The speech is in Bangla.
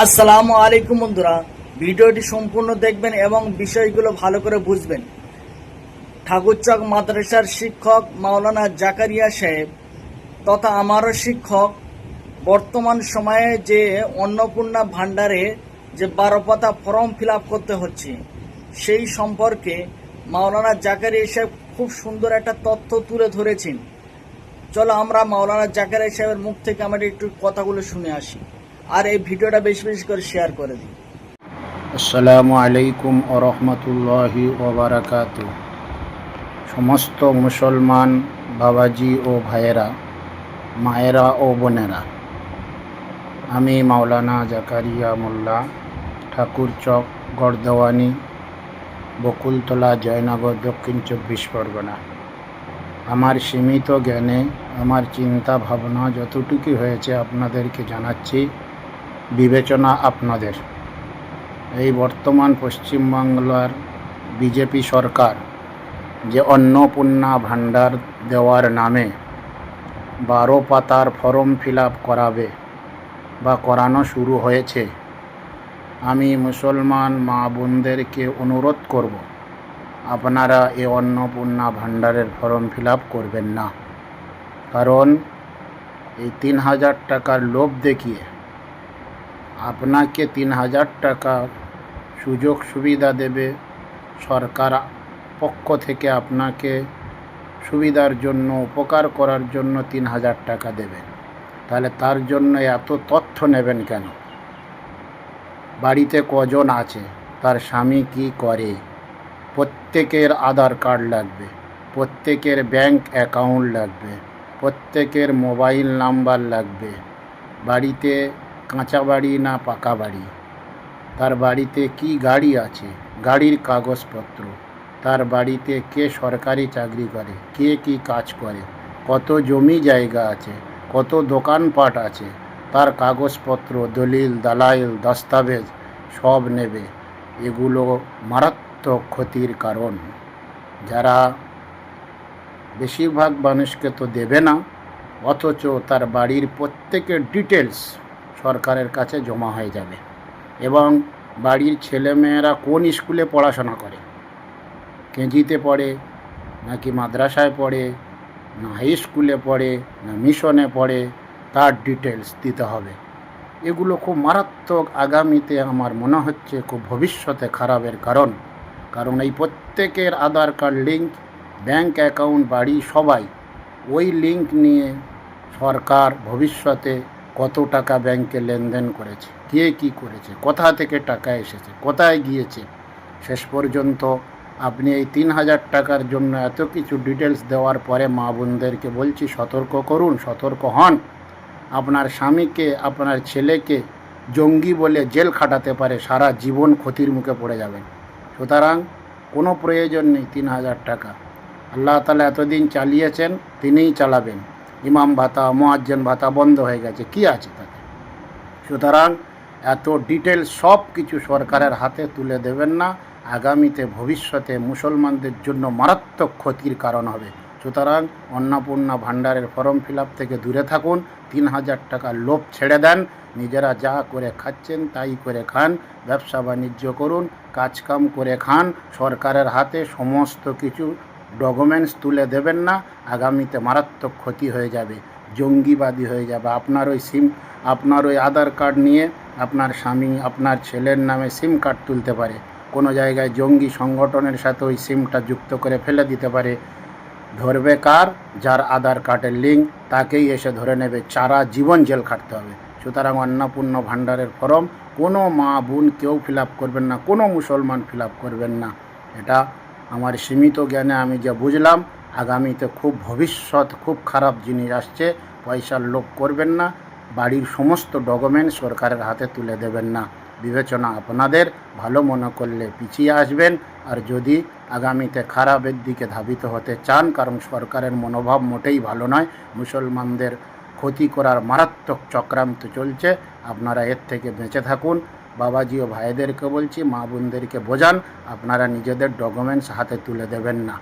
আসসালামু আলাইকুম বন্ধুরা, ভিডিওটি সম্পূর্ণ দেখবেন এবং বিষয়গুলো ভালো করে বুঝবেন। ঠাকুরচক মাদ্রাসার শিক্ষক মাওলানা জাকারিয়া সাহেব তথা আমারও শিক্ষক বর্তমান সময়ে যে অন্নপূর্ণা ভাণ্ডারে যে 12 পাতা ফর্ম ফিল আপ করতে হচ্ছে সেই সম্পর্কে মাওলানা জাকারিয়া সাহেব খুব সুন্দর একটা তথ্য তুলে ধরেছেন। চলো আমরা মাওলানা জাকারিয়া সাহেবের মুখ থেকে আমরা একটু কথাগুলো শুনে আসি, আর এই ভিডিওটা বেশি বেশি করে শেয়ার করে দিই। আসসালামু আলাইকুম ও রহমতুল্লাহি ওয়া বারাকাতুহু। সমস্ত মুসলমান বাবাজি ও ভাইয়েরা, মায়েরা ও বোনেরা, আমি মাওলানা জাকারিয়া মোল্লা, ঠাকুরচক, গড়দেওয়ানি, বকুলতলা, জয়নগর, দক্ষিণ 24 পরগনা। আমার সীমিত জ্ঞানে আমার চিন্তা ভাবনা যতটুকু হয়েছে আপনাদেরকে জানাচ্ছি। বিবেচনা আপনাদের। এই বর্তমান পশ্চিমবাংলার বিজেপি সরকার যে অন্নপূর্ণা ভাণ্ডার দেওয়ার নামে 12 পাতার ফর্ম ফিল আপ করাবে বা করানো শুরু হয়েছে, আমি মুসলমান মা বোনদেরকে অনুরোধ করব, আপনারা এই অন্নপূর্ণা ভাণ্ডারের ফর্ম ফিল আপ করবেন না। কারণ এই 3000 টাকার লোভ দেখিয়ে আপনাকে 3000 টাকা সুযোগ সুবিধা দেবে সরকার পক্ষ থেকে, আপনাকে সুবিধার জন্য, উপকার করার জন্য 3000 টাকা দেবে। তাহলে তার জন্য এত তথ্য নেবেন কেন? বাড়িতে কজন আছে, তার স্বামী কি করে, প্রত্যেকের আধার কার্ড লাগবে, প্রত্যেকের ব্যাংক অ্যাকাউন্ট লাগবে, প্রত্যেকের মোবাইল নাম্বার লাগবে। বাড়িতে কাঁচা বাড়ি না পাকা বাড়ি, তার বাড়িতে কি গাড়ি আছে, গাড়ির কাগজপত্র, তার বাড়িতে কে সরকারি চাকরি করে, কে কি কাজ করে, কত জমি জায়গা আছে, কত দোকানপাট আছে, তার কাগজপত্র, দলিল, দালাইল, দস্তাবেজ সব নেবে। এগুলো মারাত্মক ক্ষতির কারণ। যারা বেশিরভাগ মানুষকে তো দেবে না, অথচ তার বাড়ির প্রত্যেকের ডিটেলস সরকারের কাছে জমা হয়ে যাবে। এবং বাড়ির ছেলেমেয়েরা কোন স্কুলে পড়াশোনা করে, কেজিতে পড়ে নাকি মাদ্রাসায় পড়ে, না হাই স্কুলে পড়ে, না মিশনে পড়ে, তার ডিটেলস দিতে হবে। এগুলো খুব মারাত্মক। আগামীতে আমার মনে হচ্ছে খুব ভবিষ্যতে খারাপের কারণ এই প্রত্যেকের আধার কার্ড লিঙ্ক, ব্যাংক অ্যাকাউন্ট, বাড়ি, সবাই ওই লিঙ্ক নিয়ে সরকার ভবিষ্যতে কত টাকা ব্যাংকে লেনদেন করেছে, কে কী করেছে, কোথা থেকে টাকা এসেছে, কোথায় গিয়েছে, শেষ পর্যন্ত আপনি এই 3000 টাকার জন্য এত কিছু ডিটেলস দেওয়ার পরে মা বোনদেরকে বলছি, সতর্ক করুন, সতর্ক হন। আপনার স্বামীকে, আপনার ছেলেকে জঙ্গি বলে জেল খাটাতে পারে, সারা জীবন ক্ষতির মুখে পড়ে যাবেন। সুতরাং কোনো প্রয়োজন নেই 3000 টাকা। আল্লাহ তাআলা এতদিন চালিয়েছেন, তিনিই চালাবেন। ইমাম ভাতা, মুয়াজ্জিন ভাতা বন্ধ হয়ে গেছে, কি আছে তাতে? সুতরাং এত ডিটেলস সব কিছু সরকারের হাতে তুলে দেবেন না। আগামীতে ভবিষ্যতে মুসলমানদের জন্য মারাত্মক ক্ষতির কারণ হবে। সুতরাং অন্নপূর্ণা ভাণ্ডারের ফর্ম ফিল আপ থেকে দূরে থাকুন। 3000 টাকার লোভ ছেড়ে দেন। নিজেরা যা করে খাচ্ছেন তাই করে খান, ব্যবসা বাণিজ্য করুন, কাজকাম করে খান। সরকারের হাতে সমস্ত কিছু ডকুমেন্টস তুলে দেবেন না। আগামীতে মারাত্মক ক্ষতি হয়ে যাবে, জঙ্গিবাদী হয়ে যাবে। আপনার ওই আধার কার্ড নিয়ে আপনার স্বামী, আপনার ছেলের নামে সিম কার্ড তুলতে পারে, কোনো জায়গায় জঙ্গি সংগঠনের সাথে ওই সিমটা যুক্ত করে ফেলে দিতে পারে। ধরবে কার? যার আধার কার্ডের লিঙ্ক, তাকেই এসে ধরে নেবে, সারা জীবন জেল খাটতে হবে। সুতরাং অন্নপূর্ণা ভাণ্ডারের ফর্ম কোনো মা বোন কেউ ফিল আপ করবেন না, কোনো মুসলমান ফিল আপ করবেন না। এটা আমার সীমিত জ্ঞানে আমি যা বুঝলাম। আগামীতে ভবিষ্যৎ খুব খারাপ জিনিস আসছে। পয়সার লোভ করবেন না, বাড়ির সমস্ত ডকুমেন্ট সরকারের হাতে তুলে দেবেন না। বিবেচনা আপনাদের। ভালো মনে করলে পিছিয়ে আসবেন, আর যদি আগামীতে খারাপের দিকে ধাবিত হতে চান, কারণ সরকারের মনোভাব মোটেই ভালো নয়, মুসলমানদের ক্ষতি করার মারাত্মক চক্রান্ত চলছে, আপনারা এর থেকে বেঁচে থাকুন। বাবাজি ও ভাইদেরকে বলছি, মা বোনদেরকে বোঝান, আপনারা নিজেদের ডকুমেন্টস হাতে তুলে দেবেন না।